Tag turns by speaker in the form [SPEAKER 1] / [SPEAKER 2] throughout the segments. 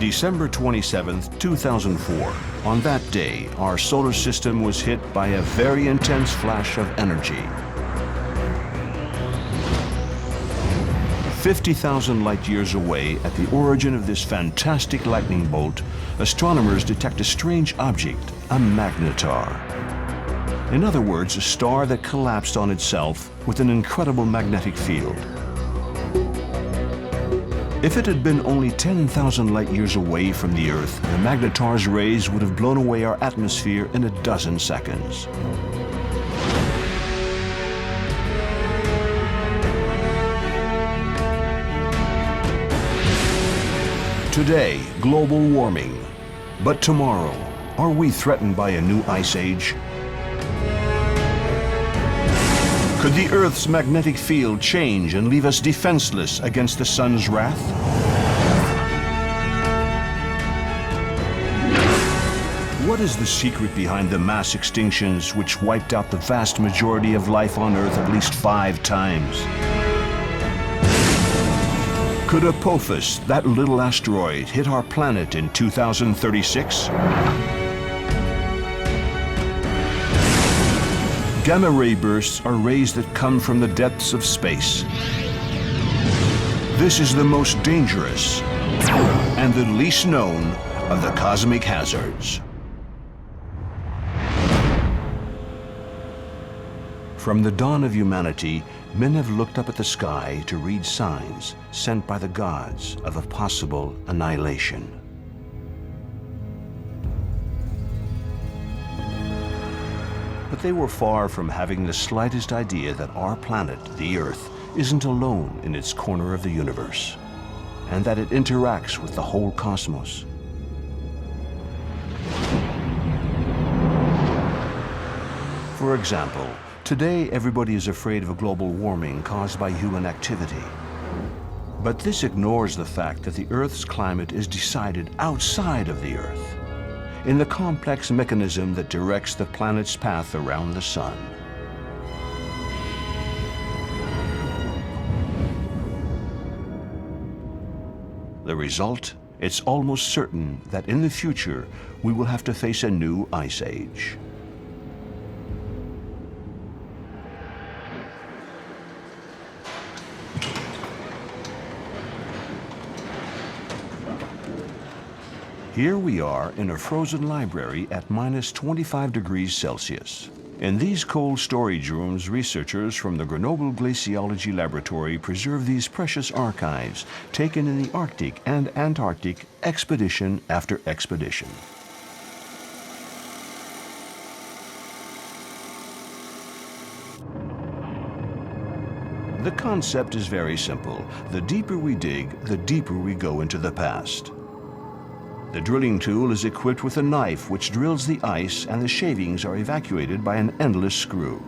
[SPEAKER 1] December 27, 2004. On that day, our solar system was hit by a very intense flash of energy. 50,000 light years away, at the origin of this fantastic lightning bolt, astronomers detect a strange object, a magnetar. In other words, a star that collapsed on itself with an incredible magnetic field. If it had been only 10,000 light years away from the Earth, the magnetar's rays would have blown away our atmosphere in a dozen seconds. Today, global warming. But tomorrow, are we threatened by a new ice age? Could the Earth's magnetic field change and leave us defenseless against the sun's wrath? What is the secret behind the mass extinctions which wiped out the vast majority of life on Earth at least 5 times? Could Apophis, that little asteroid, hit our planet in 2036? Gamma ray bursts are rays that come from the depths of space. This is the most dangerous and the least known of the cosmic hazards. From the dawn of humanity, men have looked up at the sky to read signs sent by the gods of a possible annihilation. But they were far from having the slightest idea that our planet, the Earth, isn't alone in its corner of the universe, and that it interacts with the whole cosmos. For example, today everybody is afraid of global warming caused by human activity. But this ignores the fact that the Earth's climate is decided outside of the Earth, in the complex mechanism that directs the planet's path around the sun. The result? It's almost certain that in the future we will have to face a new ice age. Here we are in a frozen library at -25 degrees Celsius. In these cold storage rooms, researchers from the Grenoble Glaciology Laboratory preserve these precious archives taken in the Arctic and Antarctic expedition after expedition. The concept is very simple. The deeper we dig, the deeper we go into the past. The drilling tool is equipped with a knife which drills the ice, and the shavings are evacuated by an endless screw.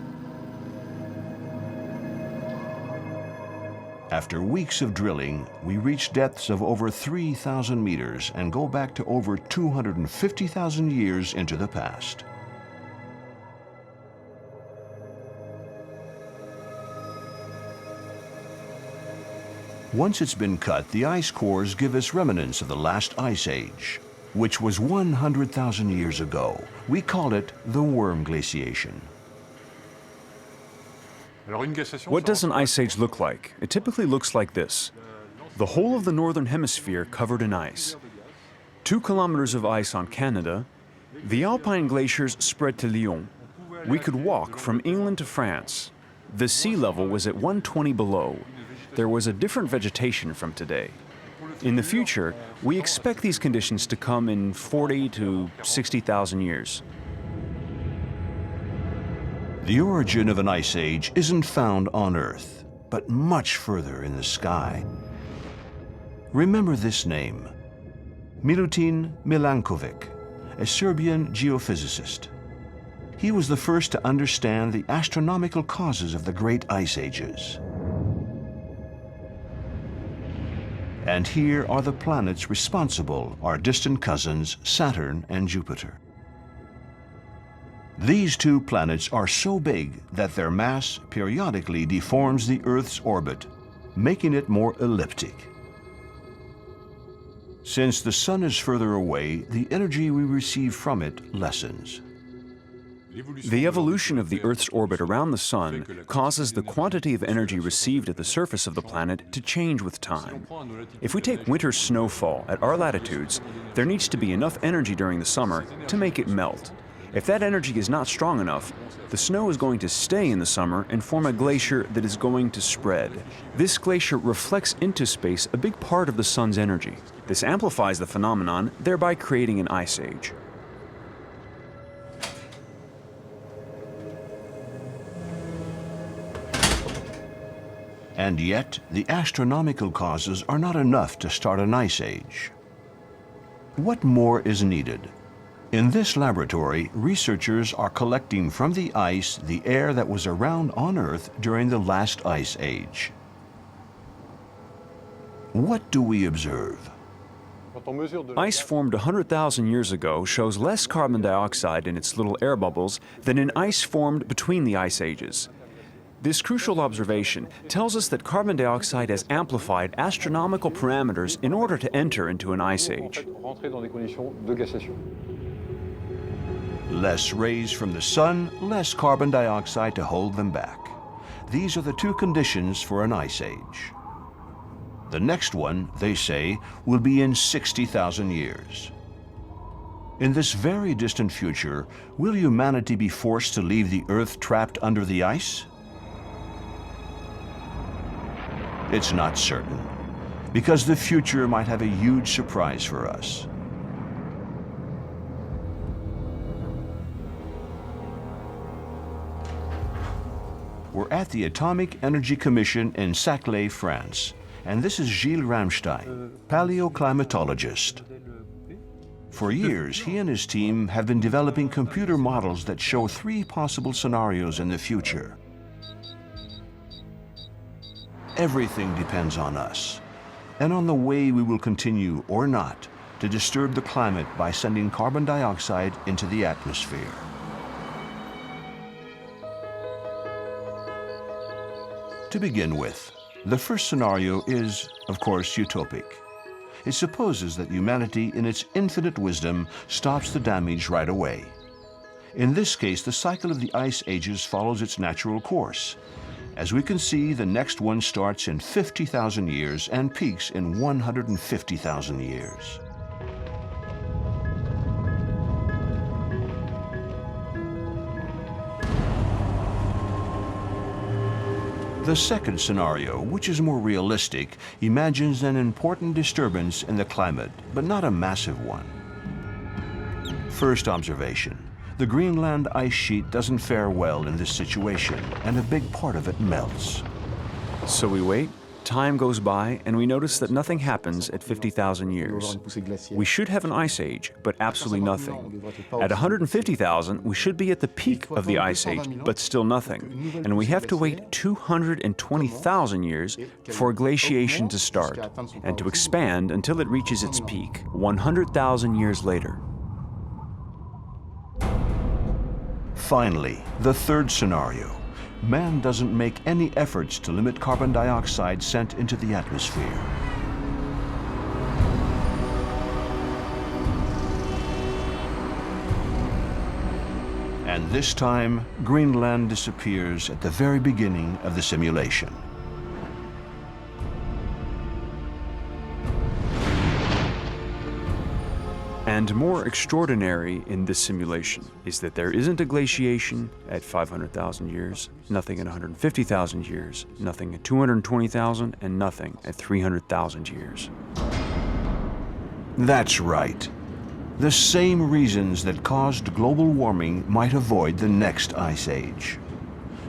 [SPEAKER 1] After weeks of drilling, we reach depths of over 3,000 meters and go back to over 250,000 years into the past. Once it's been cut, the ice cores give us remnants of the last ice age, which was 100,000 years ago. We call it the worm glaciation.
[SPEAKER 2] What does an ice age look like? It typically looks like this. The whole of the northern hemisphere covered in ice. 2 kilometers of ice on Canada. The alpine glaciers spread to Lyon. We could walk from England to France. The sea level was at 120 below. There was a different vegetation from today. In the future, we expect these conditions to come in 40 to 60,000 years.
[SPEAKER 1] The origin of an ice age isn't found on Earth, but much further in the sky. Remember this name, Milutin Milankovic, a Serbian geophysicist. He was the first to understand the astronomical causes of the great ice ages. And here are the planets responsible, our distant cousins, Saturn and Jupiter. These 2 planets are so big that their mass periodically deforms the Earth's orbit, making it more elliptic. Since the sun is further away, the energy we receive from it lessens.
[SPEAKER 2] The evolution of the Earth's orbit around the sun causes the quantity of energy received at the surface of the planet to change with time. If we take winter snowfall at our latitudes, there needs to be enough energy during the summer to make it melt. If that energy is not strong enough, the snow is going to stay in the summer and form a glacier that is going to spread. This glacier reflects into space a big part of the sun's energy. This amplifies the phenomenon, thereby creating an ice age.
[SPEAKER 1] And yet, the astronomical causes are not enough to start an ice age. What more is needed? In this laboratory, researchers are collecting from the ice the air that was around on Earth during the last ice age. What do we observe?
[SPEAKER 2] Ice formed 100,000 years ago shows less carbon dioxide in its little air bubbles than in ice formed between the ice ages. This crucial observation tells us that carbon dioxide has amplified astronomical parameters in order to enter into an ice age.
[SPEAKER 1] Less rays from the sun, less carbon dioxide to hold them back. These are the two conditions for an ice age. The next one, they say, will be in 60,000 years. In this very distant future, will humanity be forced to leave the Earth trapped under the ice? It's not certain, because the future might have a huge surprise for us. We're at the Atomic Energy Commission in Saclay, France, and this is Gilles Ramstein, paleoclimatologist. For years, he and his team have been developing computer models that show 3 possible scenarios in the future. Everything depends on us, and on the way we will continue or not to disturb the climate by sending carbon dioxide into the atmosphere. To begin with, the first scenario is, of course, utopic. It supposes that humanity, in its infinite wisdom, stops the damage right away. In this case, the cycle of the ice ages follows its natural course. As we can see, the next one starts in 50,000 years and peaks in 150,000 years. The second scenario, which is more realistic, imagines an important disturbance in the climate, but not a massive one. First observation. The Greenland ice sheet doesn't fare well in this situation, and a big part of it melts.
[SPEAKER 2] So we wait, time goes by, and we notice that nothing happens at 50,000 years. We should have an ice age, but absolutely nothing. At 150,000, we should be at the peak of the ice age, but still nothing. And we have to wait 220,000 years for glaciation to start, and to expand until it reaches its peak, 100,000 years later.
[SPEAKER 1] Finally, the third scenario. Man doesn't make any efforts to limit carbon dioxide sent into the atmosphere. And this time, Greenland disappears at the very beginning of the simulation.
[SPEAKER 2] And more extraordinary in this simulation is that there isn't a glaciation at 500,000 years, nothing at 150,000 years, nothing at 220,000, and nothing at 300,000 years.
[SPEAKER 1] That's right. The same reasons that caused global warming might avoid the next ice age.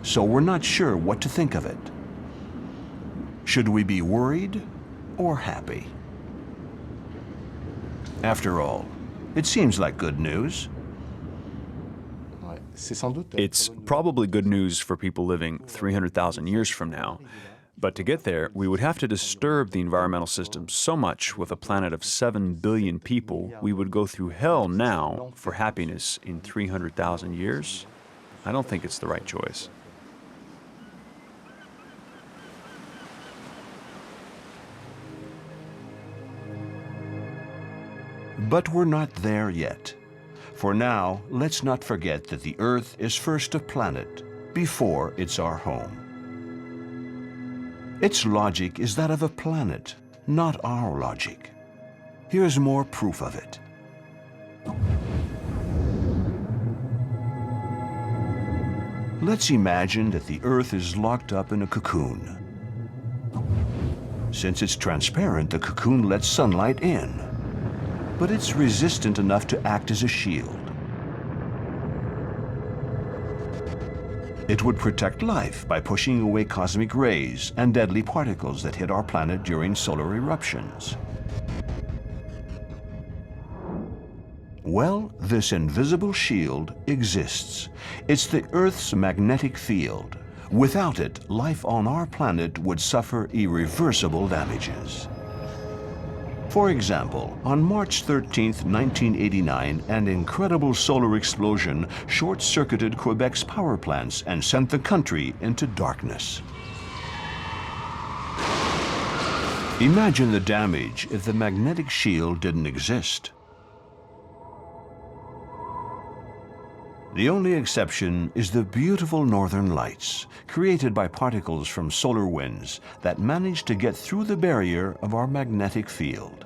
[SPEAKER 1] So we're not sure what to think of it. Should we be worried or happy? After all, it seems like good news.
[SPEAKER 2] It's probably good news for people living 300,000 years from now. But to get there, we would have to disturb the environmental system so much with a planet of 7 billion people, we would go through hell now for happiness in 300,000 years. I don't think it's the right choice.
[SPEAKER 1] But we're not there yet. For now, let's not forget that the Earth is first a planet before it's our home. Its logic is that of a planet, not our logic. Here's more proof of it. Let's imagine that the Earth is locked up in a cocoon. Since it's transparent, the cocoon lets sunlight in, but it's resistant enough to act as a shield. It would protect life by pushing away cosmic rays and deadly particles that hit our planet during solar eruptions. Well, this invisible shield exists. It's the Earth's magnetic field. Without it, life on our planet would suffer irreversible damages. For example, on March 13, 1989, an incredible solar explosion short-circuited Quebec's power plants and sent the country into darkness. Imagine the damage if the magnetic shield didn't exist. The only exception is the beautiful northern lights, created by particles from solar winds that manage to get through the barrier of our magnetic field.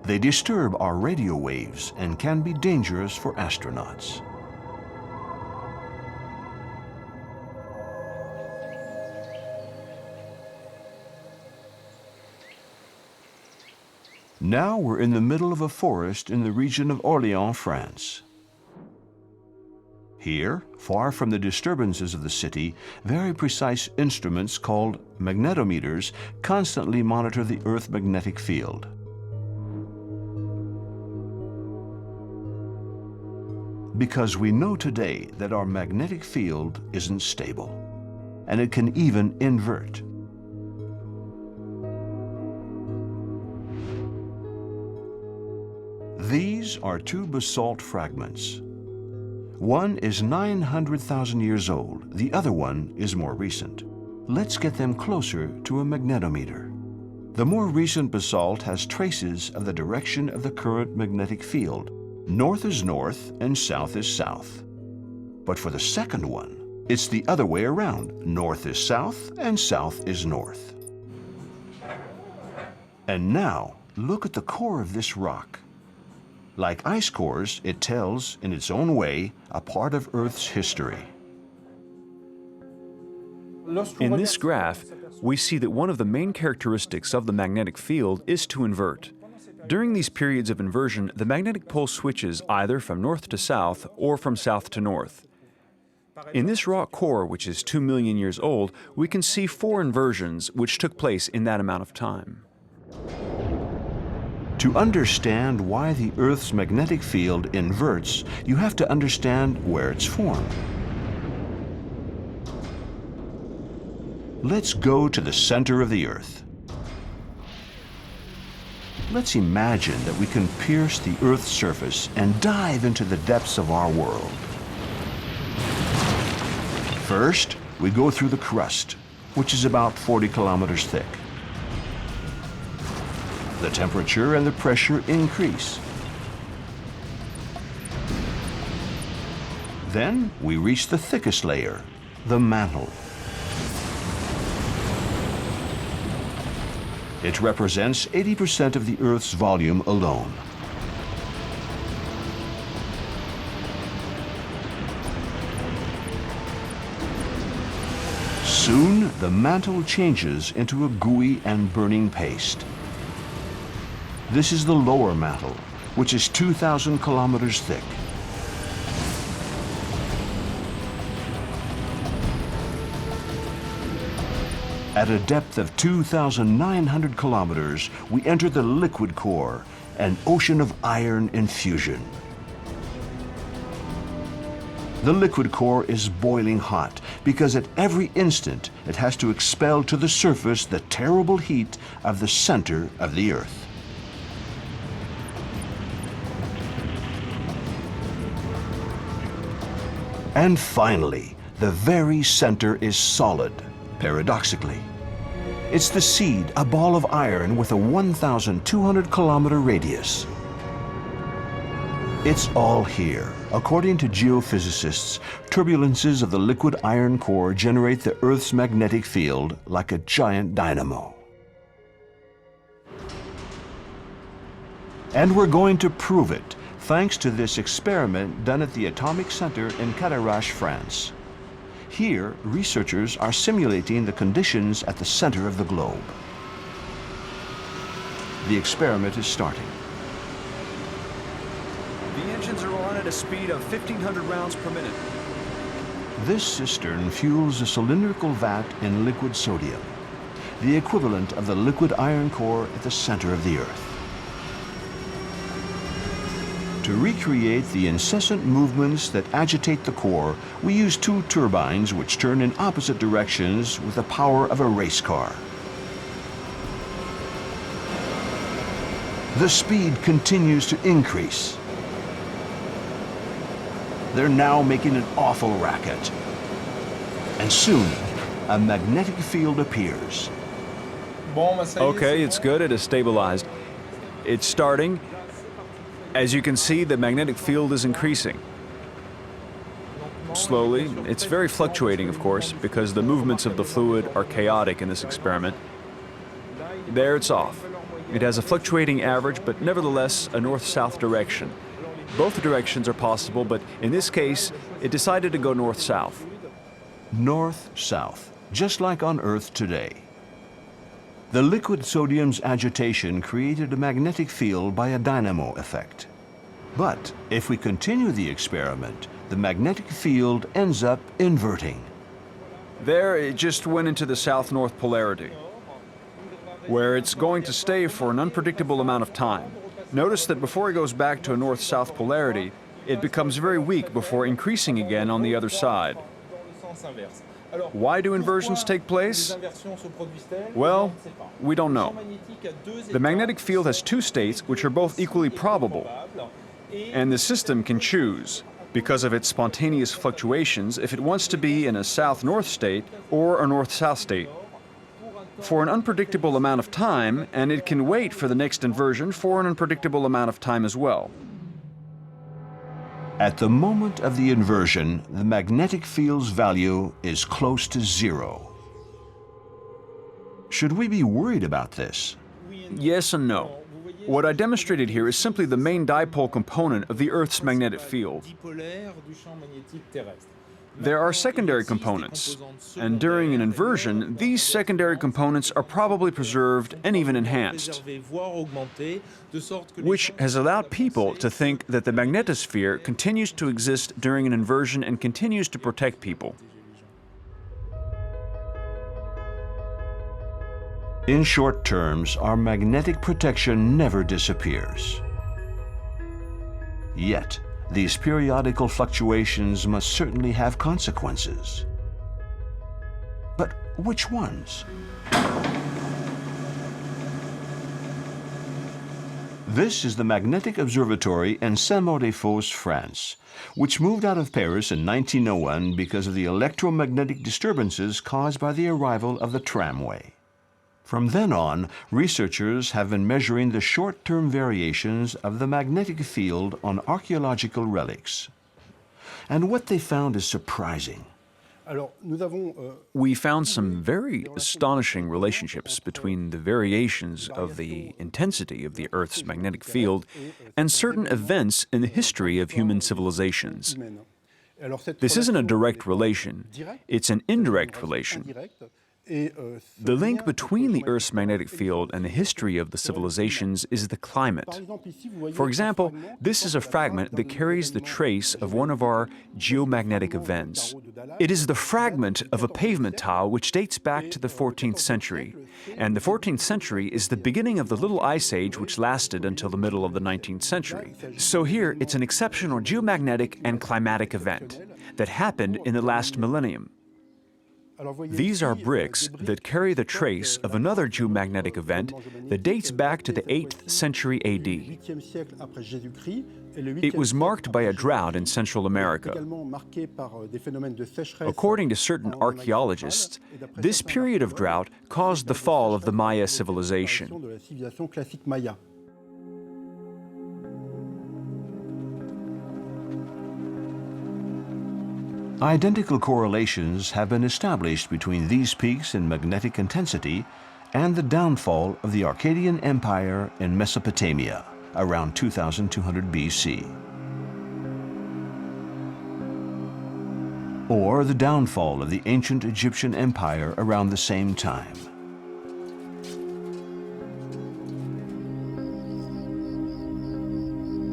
[SPEAKER 1] They disturb our radio waves and can be dangerous for astronauts. Now we're in the middle of a forest in the region of Orléans, France. Here, far from the disturbances of the city, very precise instruments called magnetometers constantly monitor the Earth's magnetic field. Because we know today that our magnetic field isn't stable, and it can even invert. These are two basalt fragments. One is 900,000 years old, the other one is more recent. Let's get them closer to a magnetometer. The more recent basalt has traces of the direction of the current magnetic field. North is north and south is south. But for the second one, it's the other way around. North is south and south is north. And now, look at the core of this rock. Like ice cores, it tells, in its own way, a part of Earth's history.
[SPEAKER 2] In this graph, we see that one of the main characteristics of the magnetic field is to invert. During these periods of inversion, the magnetic pole switches either from north to south or from south to north. In this rock core, which is 2 million years old, we can see 4 inversions which took place in that amount of time.
[SPEAKER 1] To understand why the Earth's magnetic field inverts, you have to understand where it's formed. Let's go to the center of the Earth. Let's imagine that we can pierce the Earth's surface and dive into the depths of our world. First, we go through the crust, which is about 40 kilometers thick. The temperature and the pressure increase. Then we reach the thickest layer, the mantle. It represents 80% of the Earth's volume alone. Soon, the mantle changes into a gooey and burning paste. This is the lower mantle, which is 2,000 kilometers thick. At a depth of 2,900 kilometers, we enter the liquid core, an ocean of iron and fusion. The liquid core is boiling hot because at every instant it has to expel to the surface the terrible heat of the center of the Earth. And finally, the very center is solid, paradoxically. It's the seed, a ball of iron with a 1,200 kilometer radius. It's all here. According to geophysicists, turbulences of the liquid iron core generate the Earth's magnetic field like a giant dynamo. And we're going to prove it, thanks to this experiment done at the Atomic Center in Cadarache, France. Here, researchers are simulating the conditions at the center of the globe. The experiment is starting.
[SPEAKER 2] The engines are on at a speed of 1,500 rounds per minute.
[SPEAKER 1] This cistern fuels a cylindrical vat in liquid sodium, the equivalent of the liquid iron core at the center of the Earth. To recreate the incessant movements that agitate the core, we use two turbines which turn in opposite directions with the power of a race car. The speed continues to increase. They're now making an awful racket. And soon, a magnetic field appears.
[SPEAKER 2] Okay, it's good. It is stabilized. It's starting. As you can see, the magnetic field is increasing. Slowly. It's very fluctuating, of course, because the movements of the fluid are chaotic in this experiment. There, it's off. It has a fluctuating average, but nevertheless a north-south direction. Both directions are possible, but in this case, it decided to go north-south.
[SPEAKER 1] North-south, just like on Earth today. The liquid sodium's agitation created a magnetic field by a dynamo effect. But if we continue the experiment, the magnetic field ends up inverting.
[SPEAKER 2] There, it just went into the south-north polarity, where it's going to stay for an unpredictable amount of time. Notice that before it goes back to a north-south polarity, it becomes very weak before increasing again on the other side. Why do inversions take place? Well, we don't know. The magnetic field has two states which are both equally probable, and the system can choose, because of its spontaneous fluctuations, if it wants to be in a south-north state or a north-south state for an unpredictable amount of time, and it can wait for the next inversion for an unpredictable amount of time as well.
[SPEAKER 1] At the moment of the inversion, the magnetic field's value is close to zero. Should we be worried about this?
[SPEAKER 2] Yes and no. What I demonstrated here is simply the main dipole component of the Earth's magnetic field. There are secondary components, and during an inversion, these secondary components are probably preserved and even enhanced, which has allowed people to think that the magnetosphere continues to exist during an inversion and continues to protect people.
[SPEAKER 1] In short terms, our magnetic protection never disappears. Yet, these periodical fluctuations must certainly have consequences. But which ones? This is the Magnetic Observatory in Saint-Maur-des-Fosse, France, which moved out of Paris in 1901 because of the electromagnetic disturbances caused by the arrival of the tramway. From then on, researchers have been measuring the short-term variations of the magnetic field on archaeological relics. And what they found is surprising.
[SPEAKER 2] We found some very astonishing relationships between the variations of the intensity of the Earth's magnetic field and certain events in the history of human civilizations. This isn't a direct relation, it's an indirect relation. The link between the Earth's magnetic field and the history of the civilizations is the climate. For example, this is a fragment that carries the trace of one of our geomagnetic events. It is the fragment of a pavement tile which dates back to the 14th century. And the 14th century is the beginning of the Little Ice Age which lasted until the middle of the 19th century. So here, it's an exceptional geomagnetic and climatic event that happened in the last millennium. These are bricks that carry the trace of another geomagnetic event that dates back to the 8th century AD. It was marked by a drought in Central America. According to certain archaeologists, this period of drought caused the fall of the Maya civilization.
[SPEAKER 1] Identical correlations have been established between these peaks in magnetic intensity and the downfall of the Akkadian Empire in Mesopotamia around 2200 BC, or the downfall of the ancient Egyptian Empire around the same time.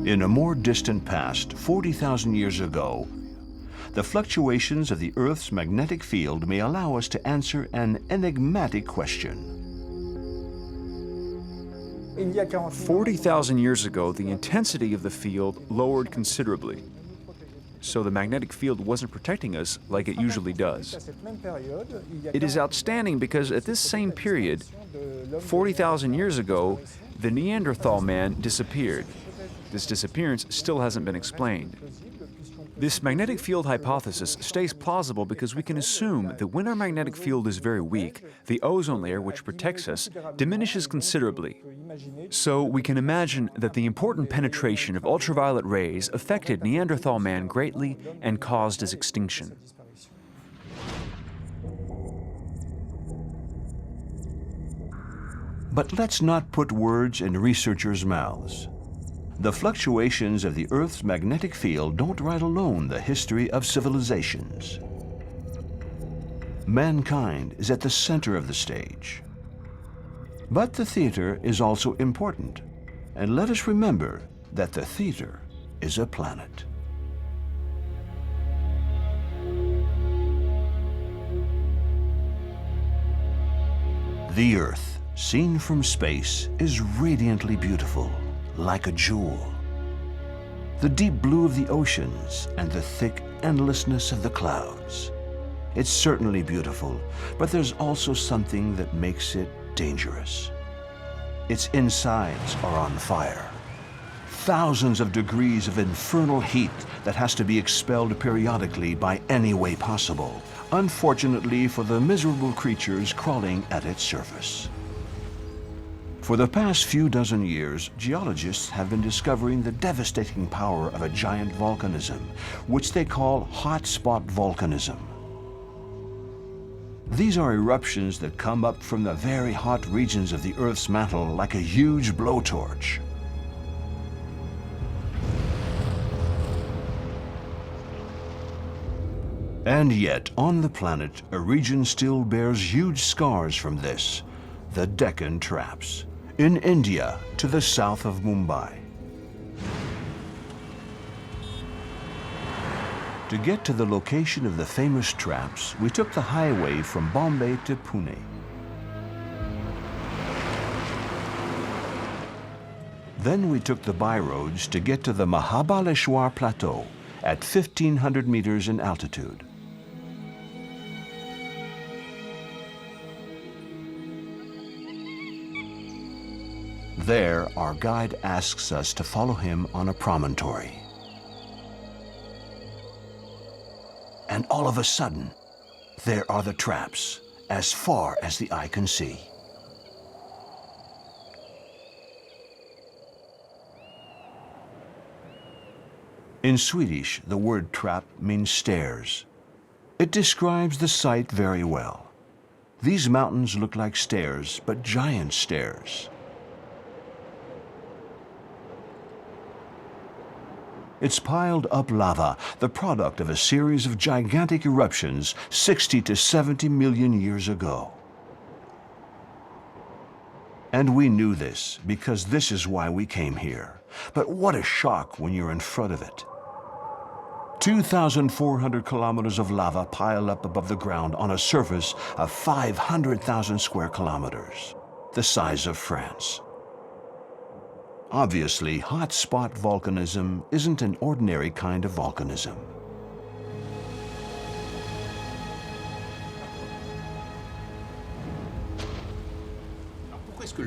[SPEAKER 1] In a more distant past, 40,000 years ago, the fluctuations of the Earth's magnetic field may allow us to answer an enigmatic question.
[SPEAKER 2] 40,000 years ago, the intensity of the field lowered considerably, so the magnetic field wasn't protecting us like it usually does. It is outstanding because at this same period, 40,000 years ago, the Neanderthal man disappeared. This disappearance still hasn't been explained. This magnetic field hypothesis stays plausible because we can assume that when our magnetic field is very weak, the ozone layer, which protects us, diminishes considerably. So we can imagine that the important penetration of ultraviolet rays affected Neanderthal man greatly and caused his extinction.
[SPEAKER 1] But let's not put words in researchers' mouths. The fluctuations of the Earth's magnetic field don't write alone the history of civilizations. Mankind is at the center of the stage. But the theater is also important, and let us remember that the theater is a planet. The Earth, seen from space, is radiantly beautiful, like a jewel. The deep blue of the oceans and the thick endlessness of the clouds. It's certainly beautiful, but there's also something that makes it dangerous. Its insides are on fire. Thousands of degrees of infernal heat that has to be expelled periodically by any way possible, unfortunately for the miserable creatures crawling at its surface. For the past few dozen years, geologists have been discovering the devastating power of a giant volcanism, which they call hotspot volcanism. These are eruptions that come up from the very hot regions of the Earth's mantle like a huge blowtorch. And yet, on the planet, a region still bears huge scars from this, the Deccan Traps, in India to the south of Mumbai. To get to the location of the famous traps, we took the highway from Bombay to Pune. Then we took the byroads to get to the Mahabaleshwar Plateau at 1,500 meters in altitude. There, our guide asks us to follow him on a promontory. And all of a sudden, there are the traps, as far as the eye can see. In Swedish, the word trap means stairs. It describes the site very well. These mountains look like stairs, but giant stairs. It's piled up lava, the product of a series of gigantic eruptions 60 to 70 million years ago. And we knew this because this is why we came here. But what a shock when you're in front of it. 2,400 kilometers of lava pile up above the ground on a surface of 500,000 square kilometers, the size of France. Obviously, hotspot volcanism isn't an ordinary kind of volcanism.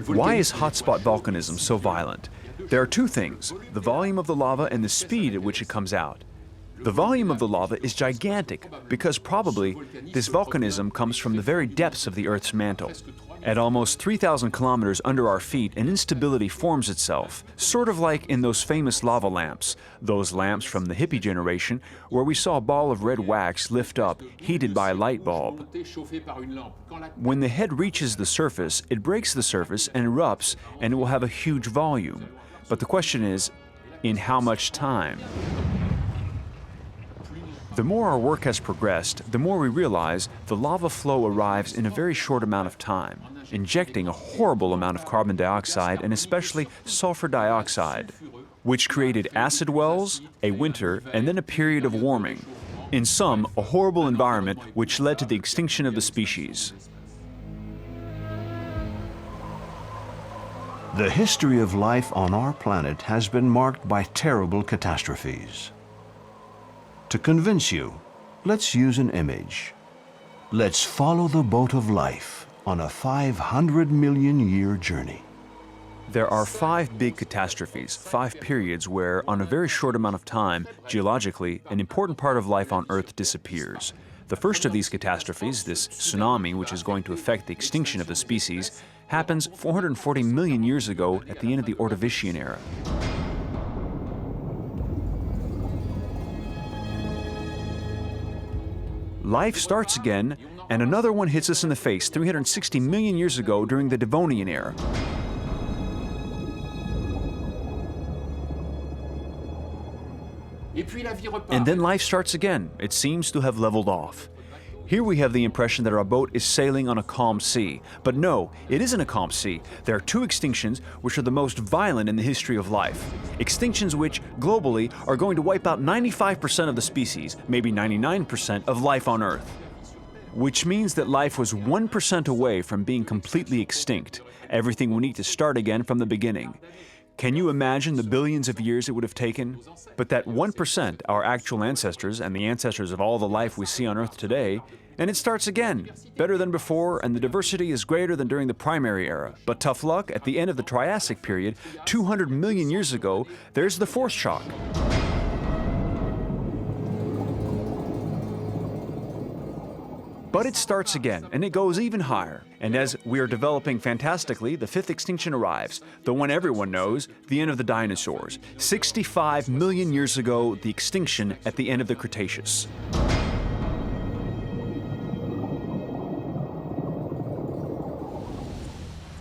[SPEAKER 2] Why is hotspot volcanism so violent? There are two things: the volume of the lava and the speed at which it comes out. The volume of the lava is gigantic because probably this volcanism comes from the very depths of the Earth's mantle. At almost 3,000 kilometers under our feet, an instability forms itself, sort of like in those famous lava lamps, those lamps from the hippie generation where we saw a ball of red wax lift up, heated by a light bulb. When the head reaches the surface, it breaks the surface and erupts, and it will have a huge volume. But the question is, in how much time? The more our work has progressed, the more we realize the lava flow arrives in a very short amount of time, injecting a horrible amount of carbon dioxide and especially sulfur dioxide, which created acid wells, a winter, and then a period of warming. In sum, a horrible environment which led to the extinction of the species.
[SPEAKER 1] The history of life on our planet has been marked by terrible catastrophes. To convince you, let's use an image. Let's follow the boat of life on a 500 million year journey.
[SPEAKER 2] There are 5 big catastrophes, 5 periods where, on a very short amount of time, geologically, an important part of life on Earth disappears. The first of these catastrophes, this tsunami, which is going to affect the extinction of the species, happens 440 million years ago at the end of the Ordovician era. Life starts again, and another one hits us in the face 360 million years ago during the Devonian era. And then life starts again. It seems to have leveled off. Here we have the impression that our boat is sailing on a calm sea. But no, it isn't a calm sea. There are 2 extinctions which are the most violent in the history of life. Extinctions which, globally, are going to wipe out 95% of the species, maybe 99% of life on Earth. Which means that life was 1% away from being completely extinct. Everything will need to start again from the beginning. Can you imagine the billions of years it would have taken? But that 1%, our actual ancestors and the ancestors of all the life we see on Earth today, and it starts again, better than before, and the diversity is greater than during the primary era. But tough luck, at the end of the Triassic period, 200 million years ago, there's the 4th shock. But it starts again, and it goes even higher. And as we are developing fantastically, the 5th extinction arrives, the one everyone knows, the end of the dinosaurs. 65 million years ago, the extinction at the end of the Cretaceous.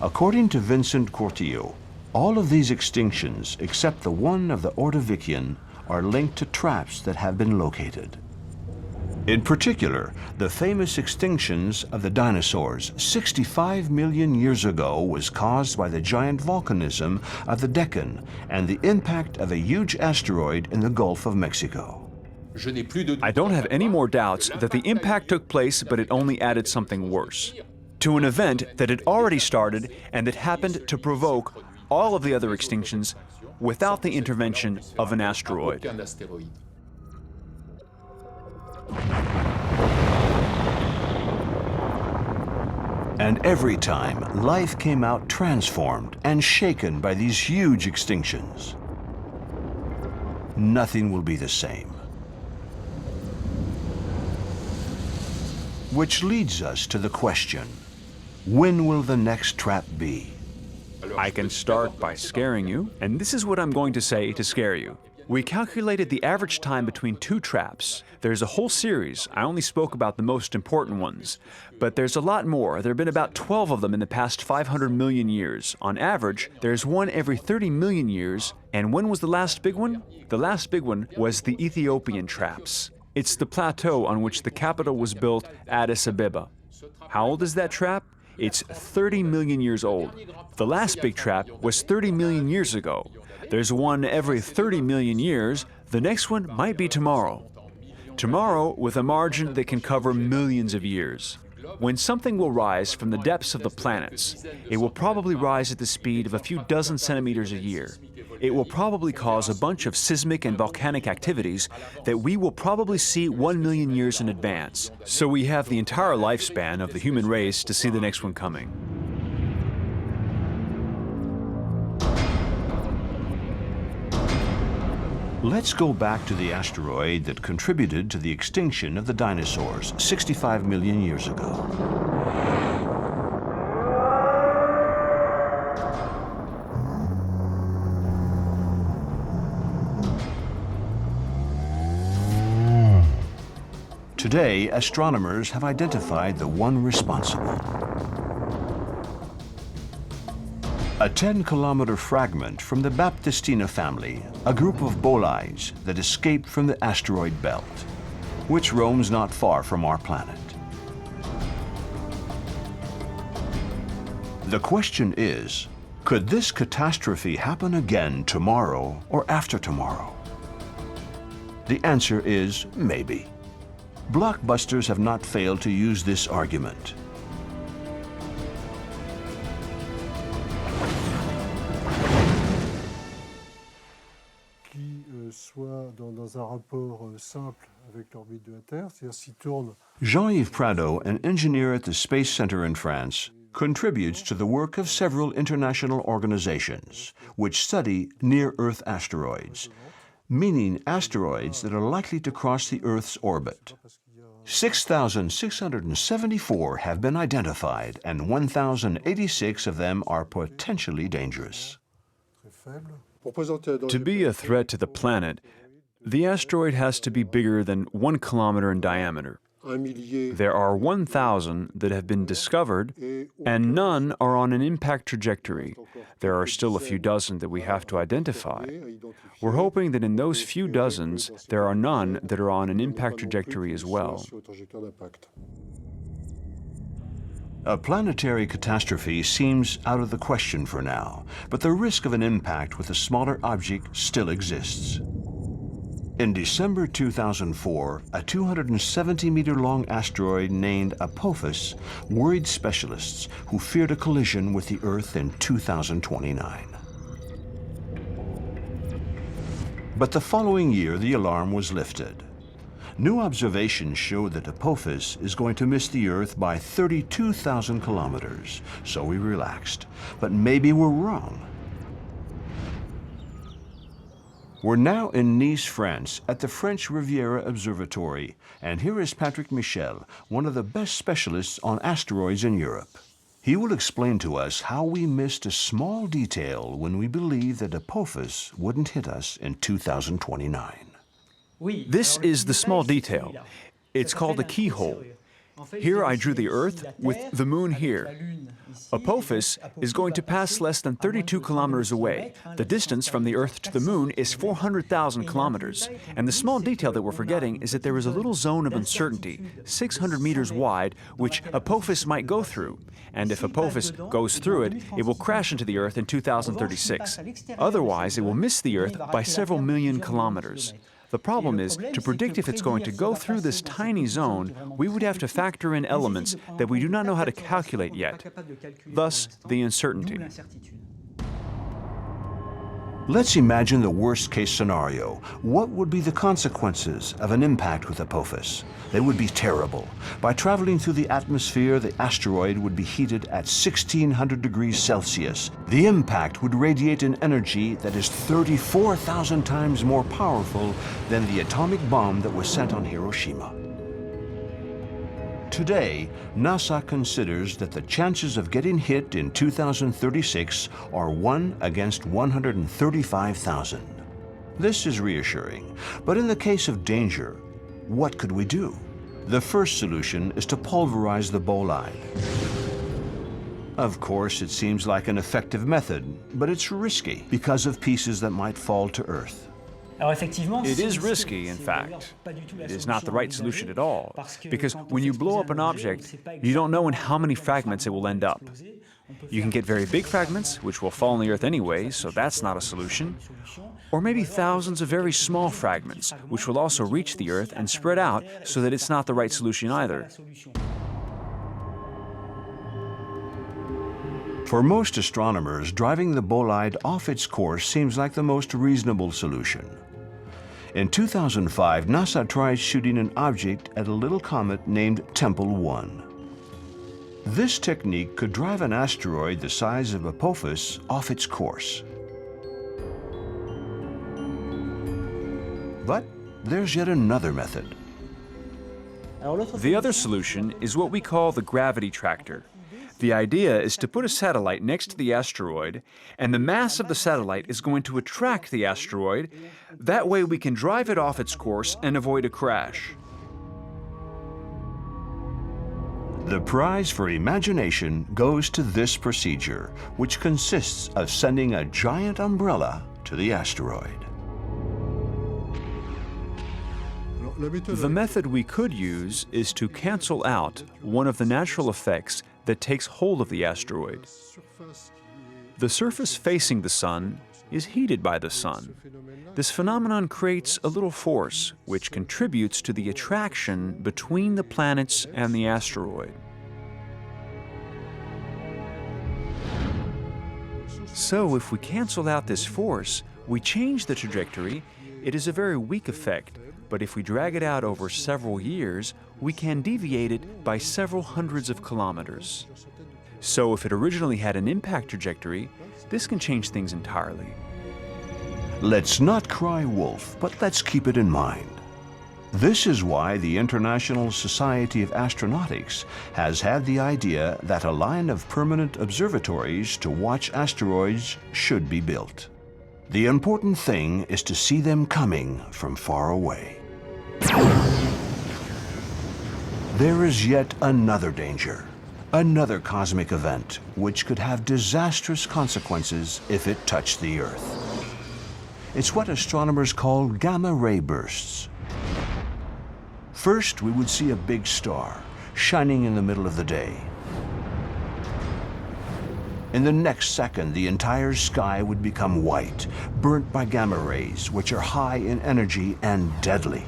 [SPEAKER 1] According to Vincent Cortillo, all of these extinctions, except the one of the Ordovician, are linked to traps that have been located. In particular, the famous extinctions of the dinosaurs 65 million years ago was caused by the giant volcanism of the Deccan and the impact of a huge asteroid in the Gulf of Mexico.
[SPEAKER 2] I don't have any more doubts that the impact took place, but it only added something worse. To an event that had already started and that happened to provoke all of the other extinctions without the intervention of an asteroid.
[SPEAKER 1] And every time, life came out transformed and shaken by these huge extinctions. Nothing will be the same. Which leads us to the question, when will the next trap be?
[SPEAKER 2] I can start by scaring you, and this is what I'm going to say to scare you. We calculated the average time between 2 traps. There's a whole series. I only spoke about the most important ones. But there's a lot more. There have been about 12 of them in the past 500 million years. On average, there's one every 30 million years. And when was the last big one? The last big one was the Ethiopian traps. It's the plateau on which the capital was built, Addis Ababa. How old is that trap? It's 30 million years old. The last big trap was 30 million years ago. There's one every 30 million years. The next one might be tomorrow. Tomorrow with a margin that can cover millions of years. When something will rise from the depths of the planets, it will probably rise at the speed of a few dozen centimeters a year. It will probably cause a bunch of seismic and volcanic activities that we will probably see 1 million years in advance. So we have the entire lifespan of the human race to see the next one coming.
[SPEAKER 1] Let's go back to the asteroid that contributed to the extinction of the dinosaurs 65 million years ago. Today, astronomers have identified the one responsible. A 10-kilometer fragment from the Baptistina family, a group of bolides that escaped from the asteroid belt, which roams not far from our planet. The question is, could this catastrophe happen again tomorrow or after tomorrow? The answer is maybe. Blockbusters have not failed to use this argument. Jean-Yves Prado, an engineer at the Space Center in France, contributes to the work of several international organizations which study near-Earth asteroids, meaning asteroids that are likely to cross the Earth's orbit. 6,674 have been identified, and 1,086 of them are potentially dangerous.
[SPEAKER 2] To be a threat to the planet, the asteroid has to be bigger than 1 kilometer in diameter. There are 1,000 that have been discovered, and none are on an impact trajectory. There are still a few dozen that we have to identify. We're hoping that in those few dozens, there are none that are on an impact trajectory as well.
[SPEAKER 1] A planetary catastrophe seems out of the question for now, but the risk of an impact with a smaller object still exists. In December 2004, a 270-meter-long asteroid named Apophis worried specialists who feared a collision with the Earth in 2029. But the following year, the alarm was lifted. New observations show that Apophis is going to miss the Earth by 32,000 kilometers, so we relaxed. But maybe we're wrong. We're now in Nice, France, at the French Riviera Observatory, and here is Patrick Michel, one of the best specialists on asteroids in Europe. He will explain to us how we missed a small detail when we believed that Apophis wouldn't hit us in 2029.
[SPEAKER 2] This is the small detail. It's called a keyhole. Here I drew the Earth with the Moon here. Apophis is going to pass less than 32 kilometers away. The distance from the Earth to the Moon is 400,000 kilometers. And the small detail that we're forgetting is that there is a little zone of uncertainty, 600 meters wide, which Apophis might go through. And if Apophis goes through it, it will crash into the Earth in 2036. Otherwise, it will miss the Earth by several million kilometers. The problem is, to predict if it's going to go through this tiny zone, we would have to factor in elements that we do not know how to calculate yet. Thus, the uncertainty.
[SPEAKER 1] Let's imagine the worst-case scenario. What would be the consequences of an impact with Apophis? They would be terrible. By traveling through the atmosphere, the asteroid would be heated at 1,600 degrees Celsius. The impact would radiate an energy that is 34,000 times more powerful than the atomic bomb that was sent on Hiroshima. Today, NASA considers that the chances of getting hit in 2036 are 1 against 135,000. This is reassuring, but in the case of danger, what could we do? The first solution is to pulverize the bolide. Of course, it seems like an effective method, but it's risky because of pieces that might fall to Earth.
[SPEAKER 2] It is risky, in fact. It is not the right solution at all, because when you blow up an object, you don't know in how many fragments it will end up. You can get very big fragments, which will fall on the Earth anyway, so that's not a solution. Or maybe thousands of very small fragments, which will also reach the Earth and spread out, so that it's not the right solution either.
[SPEAKER 1] For most astronomers, driving the bolide off its course seems like the most reasonable solution. In 2005, NASA tried shooting an object at a little comet named Tempel 1. This technique could drive an asteroid the size of Apophis off its course. But there's yet another method.
[SPEAKER 2] The other solution is what we call the gravity tractor. The idea is to put a satellite next to the asteroid, and the mass of the satellite is going to attract the asteroid. That way we can drive it off its course and avoid a crash.
[SPEAKER 1] The prize for imagination goes to this procedure, which consists of sending a giant umbrella to the asteroid.
[SPEAKER 2] The method we could use is to cancel out one of the natural effects that takes hold of the asteroid. The surface facing the Sun is heated by the Sun. This phenomenon creates a little force which contributes to the attraction between the planets and the asteroid. So if we cancel out this force, we change the trajectory. It is a very weak effect, but if we drag it out over several years, we can deviate it by several hundreds of kilometers. So if it originally had an impact trajectory, this can change things entirely.
[SPEAKER 1] Let's not cry wolf, but let's keep it in mind. This is why the International Society of Astronautics has had the idea that a line of permanent observatories to watch asteroids should be built. The important thing is to see them coming from far away. There is yet another danger, another cosmic event which could have disastrous consequences if it touched the Earth. It's what astronomers call gamma-ray bursts. First, we would see a big star shining in the middle of the day. In the next second, the entire sky would become white, burnt by gamma rays, which are high in energy and deadly.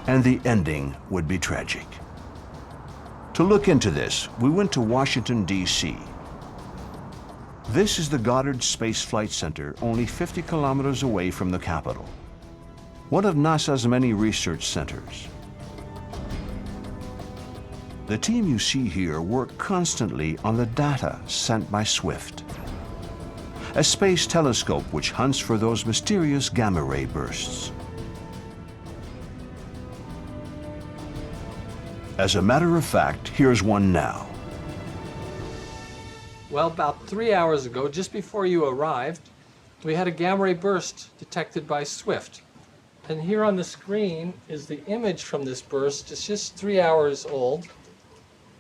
[SPEAKER 1] And the ending would be tragic. To look into this, we went to Washington, D.C. This is the Goddard Space Flight Center, only 50 kilometers away from the capital. One of NASA's many research centers. The team you see here work constantly on the data sent by SWIFT, a space telescope which hunts for those mysterious gamma-ray bursts. As a matter of fact, here's one now.
[SPEAKER 3] Well, about 3 hours ago, just before you arrived, we had a gamma-ray burst detected by SWIFT. And here on the screen is the image from this burst. It's just 3 hours old.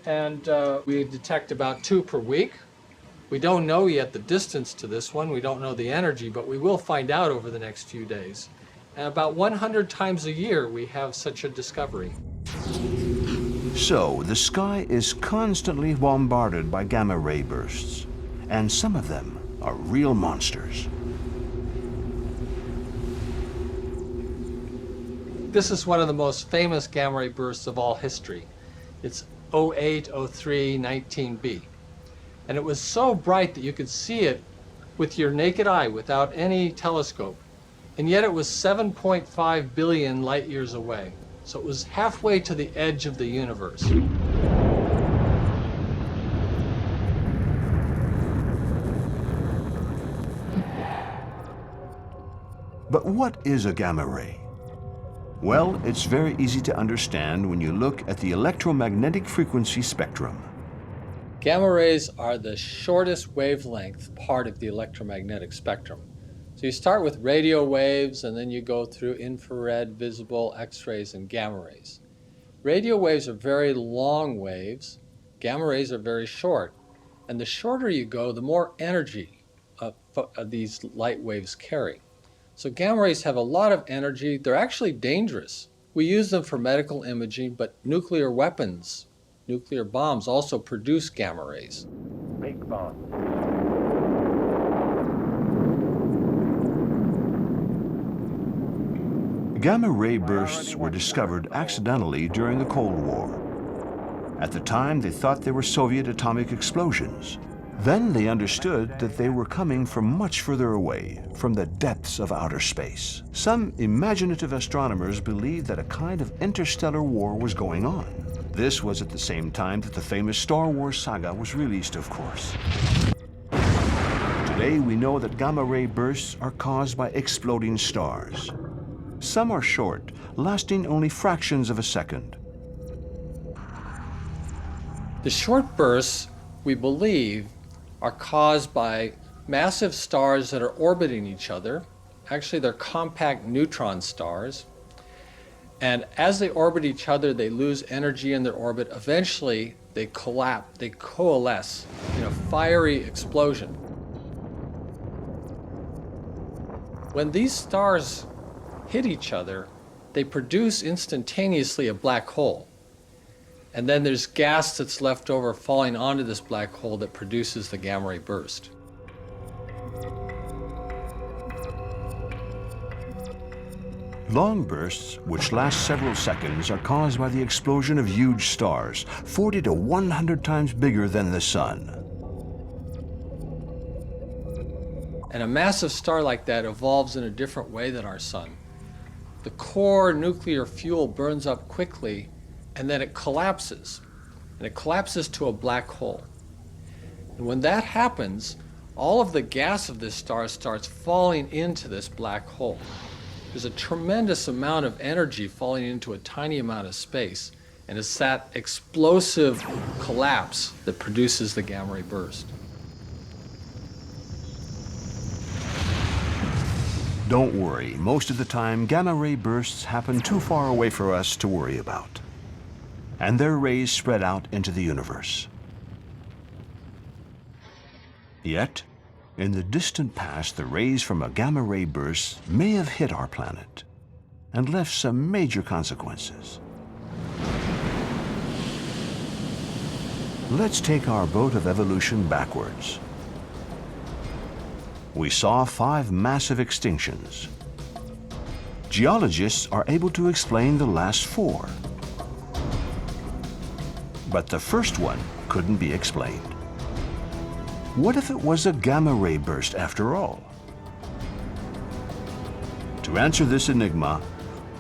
[SPEAKER 3] And we detect about 2 per week. We don't know yet the distance to this one. We don't know the energy, but we will find out over the next few days. And about 100 times a year, we have such a discovery.
[SPEAKER 1] So, the sky is constantly bombarded by gamma-ray bursts, and some of them are real monsters.
[SPEAKER 3] This is one of the most famous gamma-ray bursts of all history. It's 080319b. And it was so bright that you could see it with your naked eye without any telescope. And yet it was 7.5 billion light years away. So it was halfway to the edge of the universe.
[SPEAKER 1] But what is a gamma ray? Well, it's very easy to understand when you look at the electromagnetic frequency spectrum.
[SPEAKER 3] Gamma rays are the shortest wavelength part of the electromagnetic spectrum. So you start with radio waves, and then you go through infrared, visible, X-rays, and gamma rays. Radio waves are very long waves. Gamma rays are very short. And the shorter you go, the more energy these light waves carry. So gamma rays have a lot of energy. They're actually dangerous. We use them for medical imaging, but nuclear weapons, nuclear bombs also produce gamma rays.
[SPEAKER 4] Big bomb.
[SPEAKER 1] Gamma-ray bursts were discovered accidentally during the Cold War. At the time, they thought they were Soviet atomic explosions. Then they understood that they were coming from much further away, from the depths of outer space. Some imaginative astronomers believed that a kind of interstellar war was going on. This was at the same time that the famous Star Wars saga was released, of course. Today, we know that gamma-ray bursts are caused by exploding stars. Some are short, lasting only fractions of a second.
[SPEAKER 3] The short bursts, we believe, are caused by massive stars that are orbiting each other. Actually, they're compact neutron stars. And as they orbit each other, they lose energy in their orbit. Eventually, they collapse, they coalesce in a fiery explosion. When these stars hit each other, they produce instantaneously a black hole. And then there's gas that's left over falling onto this black hole that produces the gamma ray burst.
[SPEAKER 1] Long bursts, which last several seconds, are caused by the explosion of huge stars, 40 to 100 times bigger than the Sun.
[SPEAKER 3] And a massive star like that evolves in a different way than our Sun. The core nuclear fuel burns up quickly, and then it collapses. And it collapses to a black hole. And when that happens, all of the gas of this star starts falling into this black hole. There's a tremendous amount of energy falling into a tiny amount of space, and it's that explosive collapse that produces the gamma ray burst.
[SPEAKER 1] Don't worry, most of the time gamma ray bursts happen too far away for us to worry about. And their rays spread out into the universe. Yet, in the distant past, the rays from a gamma ray burst may have hit our planet and left some major consequences. Let's take our boat of evolution backwards. We saw 5 massive extinctions. Geologists are able to explain the last 4. But the first one couldn't be explained. What if it was a gamma ray burst after all? To answer this enigma,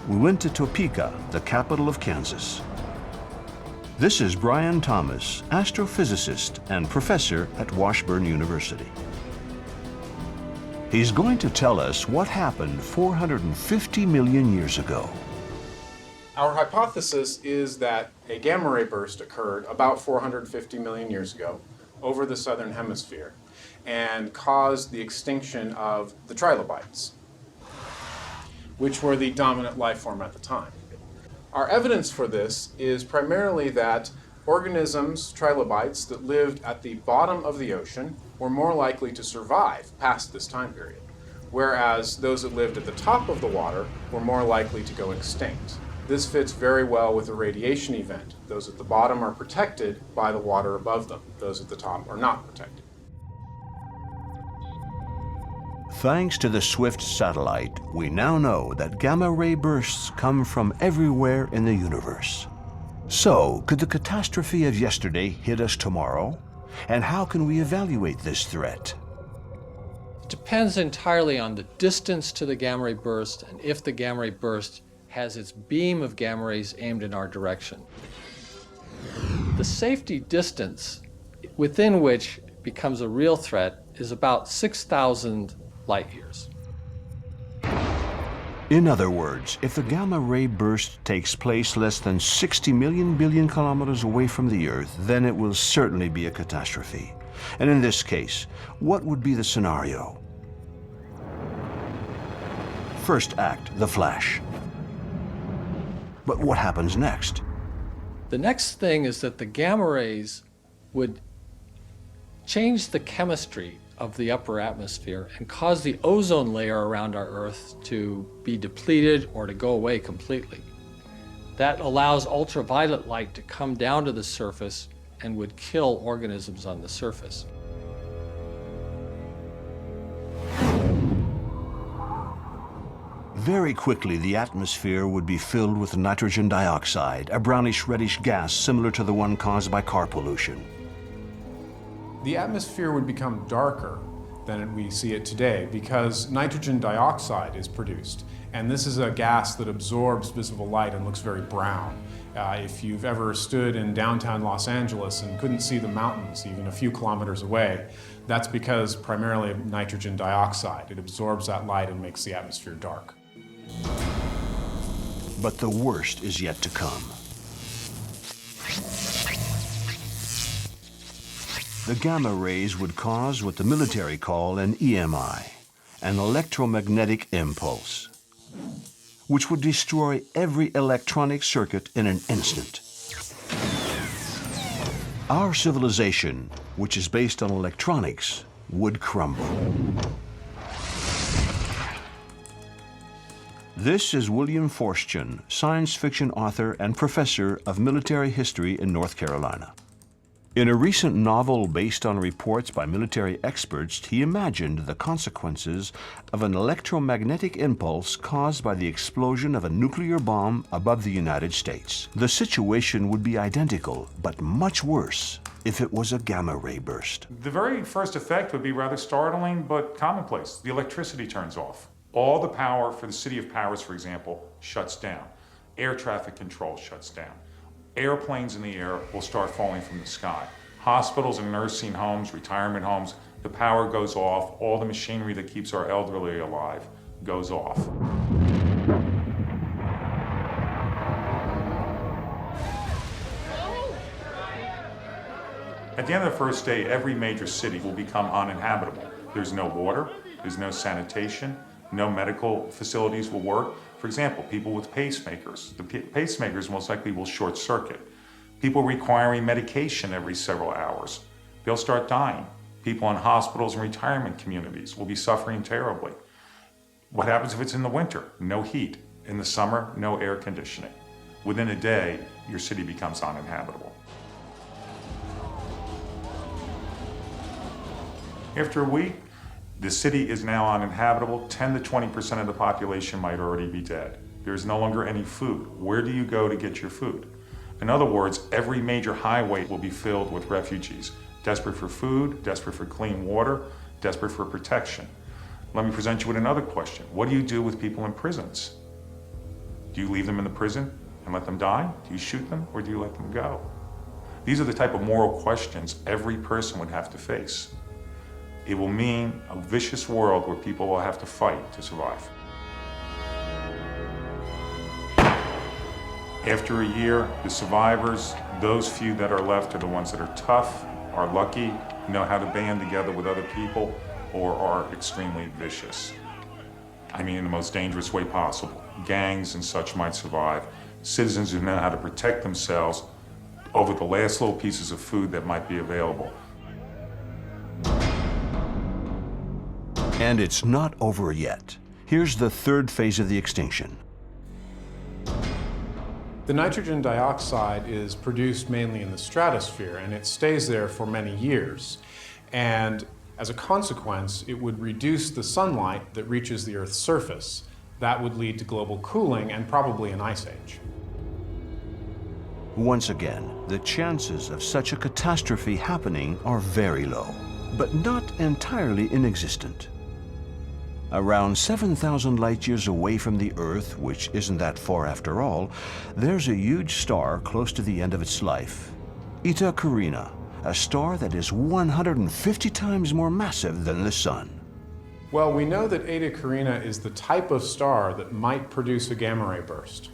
[SPEAKER 1] we went to Topeka, the capital of Kansas. This is Brian Thomas, astrophysicist and professor at Washburn University. He's going to tell us what happened 450 million years ago.
[SPEAKER 4] Our hypothesis is that a gamma ray burst occurred about 450 million years ago over the southern hemisphere and caused the extinction of the trilobites, which were the dominant life form at the time. Our evidence for this is primarily that organisms, trilobites, that lived at the bottom of the ocean were more likely to survive past this time period, whereas those that lived at the top of the water were more likely to go extinct. This fits very well with a radiation event. Those at the bottom are protected by the water above them. Those at the top are not protected.
[SPEAKER 1] Thanks to the SWIFT satellite, we now know that gamma ray bursts come from everywhere in the universe. So, could the catastrophe of yesterday hit us tomorrow? And how can we evaluate this threat?
[SPEAKER 3] It depends entirely on the distance to the gamma ray burst and if the gamma ray burst has its beam of gamma rays aimed in our direction. The safety distance within which it becomes a real threat is about 6,000 light years.
[SPEAKER 1] In other words, if the gamma ray burst takes place less than 60 million billion kilometers away from the Earth, then it will certainly be a catastrophe. And in this case, what would be the scenario? First act, the flash. But what happens next?
[SPEAKER 3] The next thing is that the gamma rays would change the chemistry of the upper atmosphere and cause the ozone layer around our Earth to be depleted or to go away completely. That allows ultraviolet light to come down to the surface and would kill organisms on the surface.
[SPEAKER 1] Very quickly, the atmosphere would be filled with nitrogen dioxide, a brownish-reddish gas similar to the one caused by car pollution.
[SPEAKER 4] The atmosphere would become darker than we see it today because nitrogen dioxide is produced. And this is a gas that absorbs visible light and looks very brown. If you've ever stood in downtown Los Angeles and couldn't see the mountains even a few kilometers away, that's because primarily of nitrogen dioxide. It absorbs that light and makes the atmosphere dark.
[SPEAKER 1] But the worst is yet to come. The gamma rays would cause what the military call an EMI, an electromagnetic impulse. which would destroy every electronic circuit in an instant. Our civilization, which is based on electronics, would crumble. This is William Forstchen, science fiction author and professor of military history in North Carolina. In a recent novel based on reports by military experts, he imagined the consequences of an electromagnetic impulse caused by the explosion of a nuclear bomb above the United States. The situation would be identical, but much worse if it was a gamma ray burst.
[SPEAKER 5] The very first effect would be rather startling, but commonplace. The electricity turns off. All the power for the city of Paris, for example, shuts down. Air traffic control shuts down. Airplanes in the air will start falling from the sky. Hospitals and nursing homes, retirement homes, the power goes off. All the machinery that keeps our elderly alive goes off. At the end of the first day, every major city will become uninhabitable. There's no water, there's no sanitation, no medical facilities will work. For example, people with pacemakers. The pacemakers most likely will short circuit. People requiring medication every several hours. They'll start dying. People in hospitals and retirement communities will be suffering terribly. What happens if it's in the winter? No heat. In the summer, no air conditioning. Within a day, your city becomes uninhabitable. After a week, the city is now uninhabitable. 10 to 20% of the population might already be dead. There's no longer any food. Where do you go to get your food? In other words, every major highway will be filled with refugees, desperate for food, desperate for clean water, desperate for protection. Let me present you with another question. What do you do with people in prisons? Do you leave them in the prison and let them die? Do you shoot them or do you let them go? These are the type of moral questions every person would have to face. It will mean a vicious world where people will have to fight to survive. After a year, the survivors, those few that are left, are the ones that are tough, are lucky, know how to band together with other people, or are extremely vicious. I mean, in the most dangerous way possible. Gangs and such might survive. Citizens who know how to protect themselves over the last little pieces of food that might be available.
[SPEAKER 1] And it's not over yet. Here's the third phase of the extinction.
[SPEAKER 4] The nitrogen dioxide is produced mainly in the stratosphere, and it stays there for many years. And as a consequence, it would reduce the sunlight that reaches the Earth's surface. That would lead to global cooling and probably an ice age.
[SPEAKER 1] Once again, the chances of such a catastrophe happening are very low, but not entirely inexistent. Around 7,000 light-years away from the Earth, which isn't that far after all, there's a huge star close to the end of its life. Eta Carinae, a star that is 150 times more massive than the Sun.
[SPEAKER 4] Well, we know that Eta Carinae is the type of star that might produce a gamma ray burst.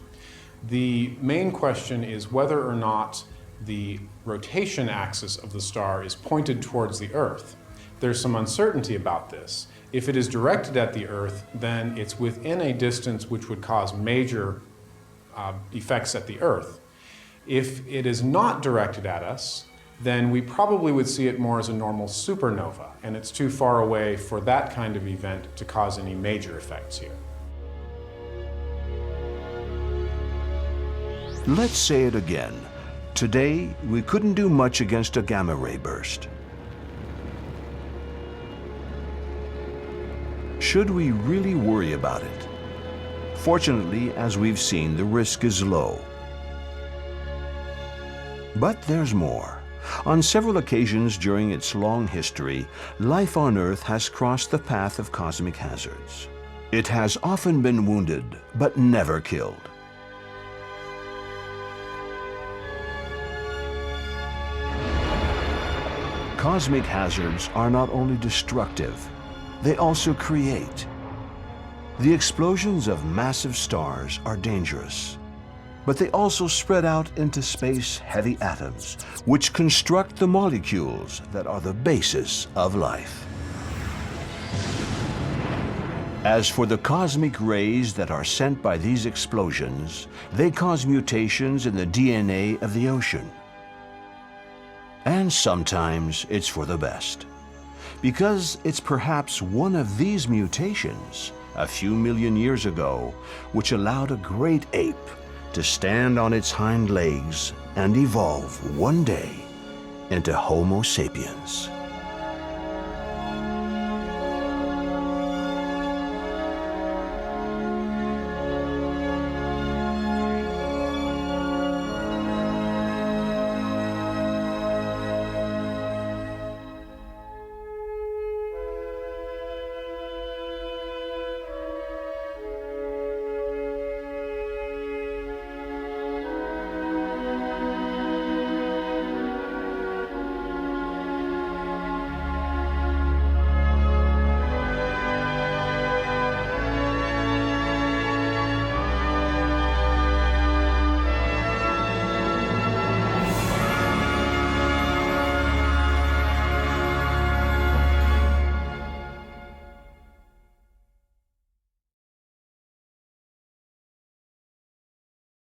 [SPEAKER 4] The main question is whether or not the rotation axis of the star is pointed towards the Earth. There's some uncertainty about this. If it is directed at the Earth, then it's within a distance which would cause major effects at the Earth. If it is not directed at us, then we probably would see it more as a normal supernova, and it's too far away for that kind of event to cause any major effects here.
[SPEAKER 1] Let's say it again. Today, we couldn't do much against a gamma ray burst. Should we really worry about it? Fortunately, as we've seen, the risk is low. But there's more. On several occasions during its long history, life on Earth has crossed the path of cosmic hazards. It has often been wounded, but never killed. Cosmic hazards are not only destructive, they also create. The explosions of massive stars are dangerous, but they also spread out into space heavy atoms, which construct the molecules that are the basis of life. As for the cosmic rays that are sent by these explosions, they cause mutations in the DNA of the ocean. And sometimes it's for the best, because it's perhaps one of these mutations, a few million years ago, which allowed a great ape to stand on its hind legs and evolve one day into Homo sapiens.